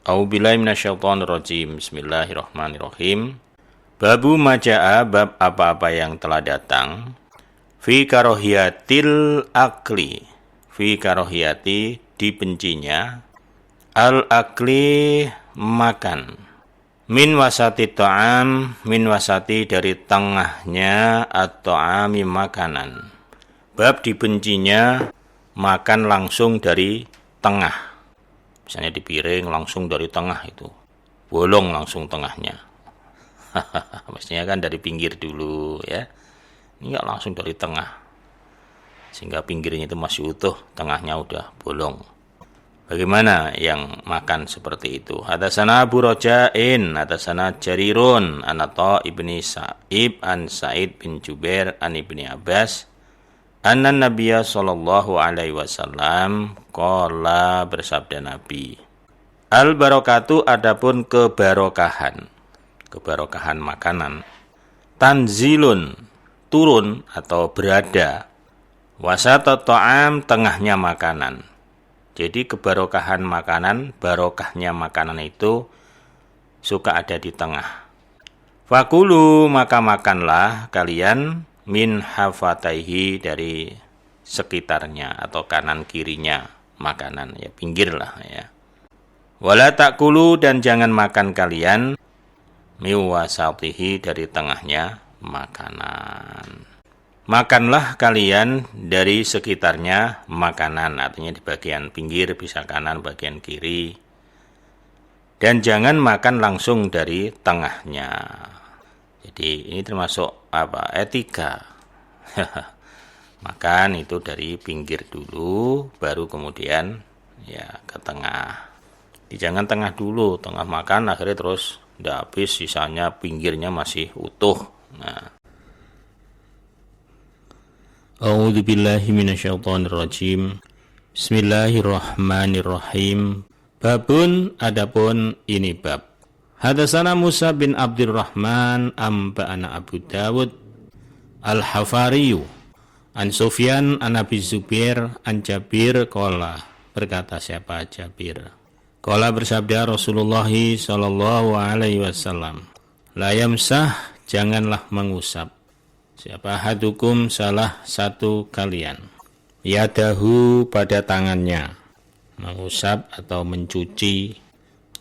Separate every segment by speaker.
Speaker 1: A'udzubillahi minasyaitonirrajim. Bismillahirrahmanirrahim. Babu maja'a, bab apa-apa yang telah datang. Fi karohiyatil akli. Fi karohiyati, dibencinya. Al-akli, makan. Min wasati ta'am, min wasati, dari tengahnya, at-ta'ami, makanan. Bab dibencinya makan langsung dari tengah. Misalnya di piring langsung dari tengah itu. Bolong langsung tengahnya. Mestinya kan dari pinggir dulu ya. Ini enggak langsung dari tengah. Sehingga pinggirnya itu masih utuh, tengahnya udah bolong. Bagaimana yang makan seperti itu? Hadatsana Abu Raja'in, hadatsana Jarirun, an Atha ibni Sa'ib, an Sa'id bin Jubair, an Ibni Abbas, anna Nabiyya sallallahu alaihi wasallam qala, bersabda Nabi, al barakatu, adapun kebarokahan makanan, tanzilun, turun atau berada, wasata ta'am, tengahnya makanan. Jadi kebarokahan makanan, barokahnya makanan itu suka ada di tengah. Fakulu, maka makanlah kalian, min hafataihi, dari sekitarnya atau kanan kirinya makanan, ya pinggir lah ya. Wala takulu, dan jangan makan kalian, miwasatihi, dari tengahnya makanan. Makanlah kalian dari sekitarnya makanan, artinya di bagian pinggir, bisa kanan, bagian kiri. Dan jangan makan langsung dari tengahnya. Jadi ini termasuk etika. Makan itu dari pinggir dulu, baru kemudian ya ke tengah. Jangan tengah dulu, tengah makan akhirnya terus udah habis, sisanya pinggirnya masih utuh. Nah. A'udzubillahi minasyaitonirrajim. Bismillahirrahmanirrahim. Babun, adapun ini bab. Hadatsana Musa bin Abdurrahman, amba'ana Abu Dawud Al-Hafariyu, an Sufyan an Abi Zubair an Jabir qala, berkata siapa Jabir? Qala, bersabda Rasulullah sallallahu alaihi wasallam, la yamsah, janganlah mengusap, siapa hadukum, salah satu kalian, yadahu, pada tangannya, mengusap atau mencuci,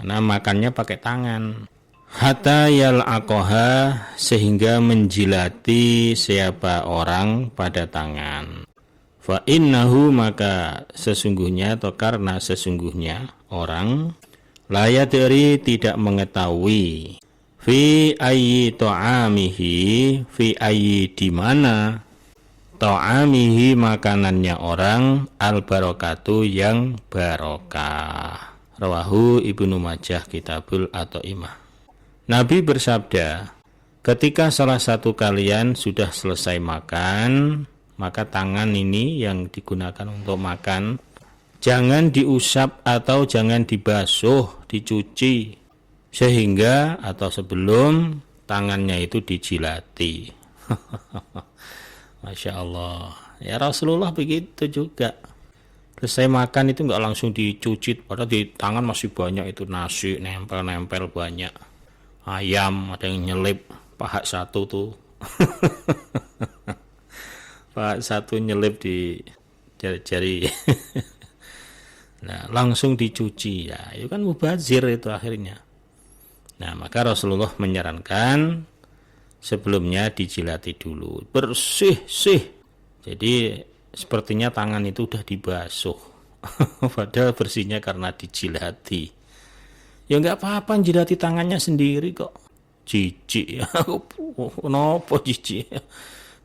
Speaker 1: karena makannya pakai tangan, hatta yal'aqaha, sehingga menjilati siapa orang pada tangan, fa innahu, maka sesungguhnya atau karena sesungguhnya orang, la yadri, tidak mengetahui, fi ayyi ta'amihi, fi ayyi, di mana, ta'amihi, makanannya orang, al barakatu, yang barokah. Rawahu Ibnu Majah, Kitabul Athaimah. Nabi bersabda, ketika salah satu kalian sudah selesai makan, maka tangan ini yang digunakan untuk makan jangan diusap atau jangan dibasuh, dicuci, sehingga atau sebelum tangannya itu dijilati. Masya Allah. Ya Rasulullah begitu juga. Selesai makan itu enggak langsung dicuci, padahal di tangan masih banyak itu nasi, nempel-nempel banyak. Ayam, ada yang nyelip, paha satu tuh. Paha satu nyelip di jari-jari. Nah, langsung dicuci, ya itu kan mubazir itu akhirnya. Nah, maka Rasulullah menyarankan sebelumnya dijilati dulu, bersih. Jadi sepertinya tangan itu udah dibasuh. Padahal bersihnya karena dijilati. Ya enggak apa-apa, jilati tangannya sendiri kok. Jijik ya. Kenapa jijik?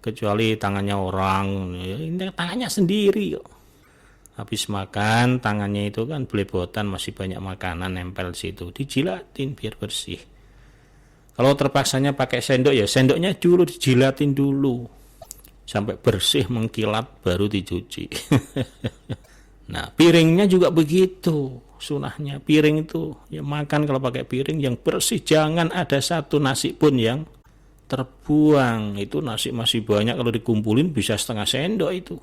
Speaker 1: Kecuali tangannya orang, ini tangannya sendiri kok. Habis makan, tangannya itu kan belepotan, masih banyak makanan nempel situ, dijilatin biar bersih. Kalau terpaksanya pakai sendok, ya sendoknya dulu dijilatin dulu sampai bersih mengkilat, baru dicuci. Nah, piringnya juga begitu sunahnya. Piring itu ya makan kalau pakai piring yang bersih, jangan ada satu nasi pun yang terbuang. Itu nasi masih banyak, kalau dikumpulin bisa setengah sendok itu,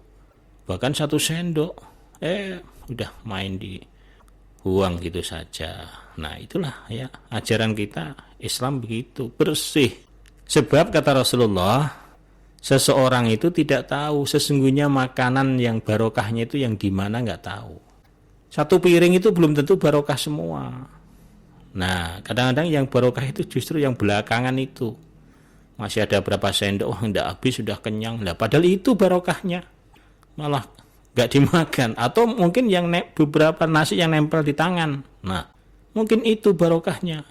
Speaker 1: bahkan satu sendok. Udah main di buang gitu saja. Nah, itulah ya ajaran kita Islam begitu, bersih. Sebab kata Rasulullah, seseorang itu tidak tahu sesungguhnya makanan yang barokahnya itu yang di mana, nggak tahu. Satu piring itu belum tentu barokah semua. Nah, kadang-kadang yang barokah itu justru yang belakangan itu. Masih ada berapa sendok, enggak habis, sudah kenyang. Nah, padahal itu barokahnya. Malah nggak dimakan. Atau mungkin yang beberapa nasi yang nempel di tangan. Nah, mungkin itu barokahnya.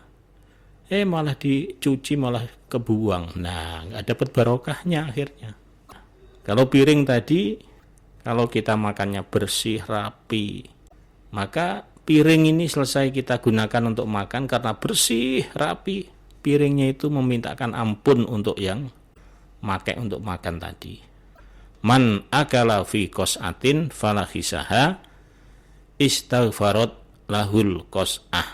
Speaker 1: Malah dicuci, malah kebuang. Nah, nggak dapat barokahnya akhirnya. Kalau piring tadi, kalau kita makannya bersih, rapi, maka piring ini selesai kita gunakan untuk makan karena bersih, rapi. Piringnya itu memintakan ampun untuk yang pakai untuk makan tadi. Man akala fi qas'atin falahisaha istaghfarat lahul qas'ah.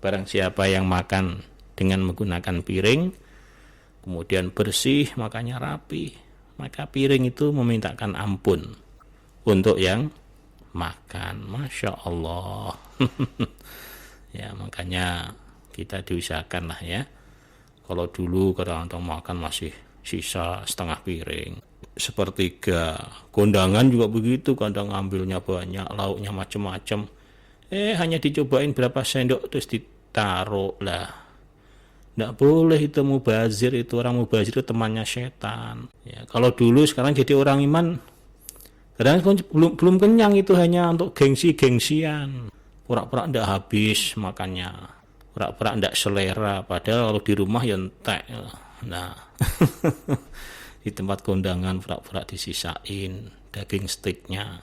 Speaker 1: Barang siapa yang makan dengan menggunakan piring, kemudian bersih, makanya rapi, maka piring itu memintakan ampun untuk yang makan. Masya Allah. Ya, makanya kita diusahakan lah ya. Kalau dulu kadang-kadang makan masih sisa setengah piring, sepertiga. Kondangan juga begitu, kadang ngambilnya banyak, lauknya macam-macam. Hanya dicobain berapa sendok terus ditaruh lah. Nggak boleh itu mubazir, itu orang mubazir itu temannya setan. Ya, kalau dulu, sekarang jadi orang iman, kadang belum kenyang, itu hanya untuk gengsi-gengsian. Pura-pura nggak habis makannya, pura-pura nggak selera, padahal kalau di rumah ya entek. Nah, di tempat kondangan pura-pura disisain daging steaknya,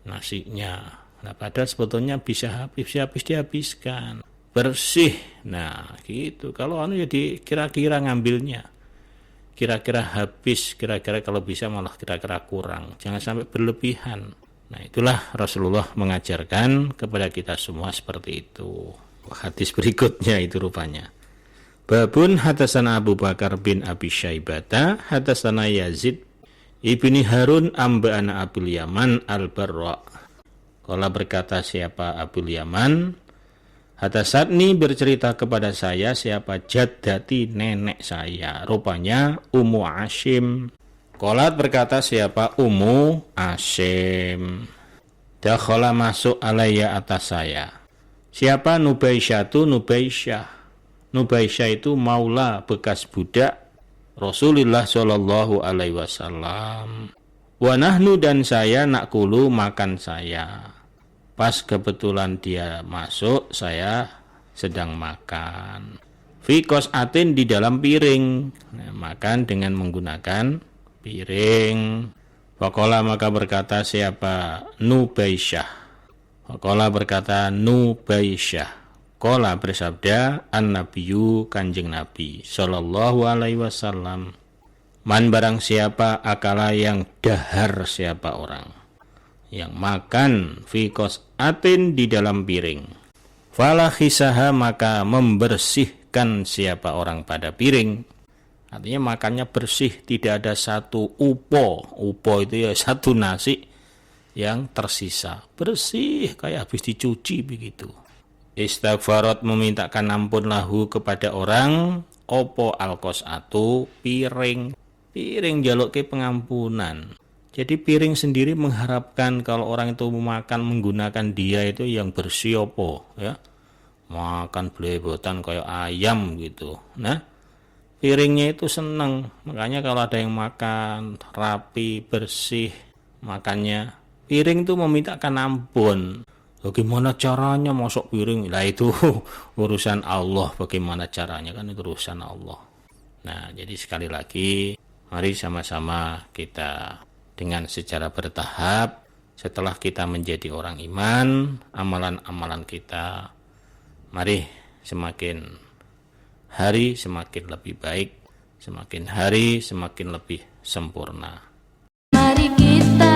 Speaker 1: nasinya. Nah, padahal sebetulnya bisa habis dihabiskan. Bersih. Nah, gitu. Kalau ya kira-kira ngambilnya, kira-kira habis, kira-kira kalau bisa malah kira-kira kurang. Jangan sampai berlebihan. Nah, itulah Rasulullah mengajarkan kepada kita semua seperti itu. Hadis berikutnya itu rupanya. Babun hadasana Abu Bakar bin Abi Syaibata hadasana Yazid ibni Harun amba'ana Abul Yaman al-Barra. Kala berkata siapa Abul Yaman, hadasatni bercerita kepada saya siapa jaddati nenek saya, rupanya Ummu Hashim. Kala berkata siapa Ummu Hashim, dakhala masuk alaiya atas saya. Siapa Nubaisyatu? Nubaisyah itu maula bekas budak Rasulullah Shallallahu Alaihi Wasallam. Wa nahnu dan saya nakulu makan saya. Pas kebetulan dia masuk, saya sedang makan. Fi qas'atin di dalam piring. Nah, makan dengan menggunakan piring. Faqala maka berkata siapa Nubaisyah. Faqala berkata Nubaisyah. Qala bersabda an-nabiyyu kanjeng Nabi sallallahu alaihi wasallam, man barang siapa akala yang dahar siapa orang yang makan fi qas'atin di dalam piring, fala khisaha maka membersihkan siapa orang pada piring. Artinya makannya bersih, tidak ada satu upo itu ya satu nasi yang tersisa, bersih kayak habis dicuci begitu. Istighfarat memintakan ampun lahu kepada orang opo alqas'atu piring jaluk ke pengampunan. Jadi piring sendiri mengharapkan kalau orang itu memakan menggunakan dia itu yang bersih opo ya, makan blebotan kayak ayam gitu. Nah, piringnya itu senang, makanya kalau ada yang makan rapi bersih makannya, piring itu memintakan ampun. Bagaimana caranya masuk piring? Lah itu urusan Allah, bagaimana caranya kan itu urusan Allah. Nah, jadi sekali lagi mari sama-sama kita dengan secara bertahap setelah kita menjadi orang iman, amalan-amalan kita mari semakin hari semakin lebih baik, semakin hari semakin lebih sempurna. Mari kita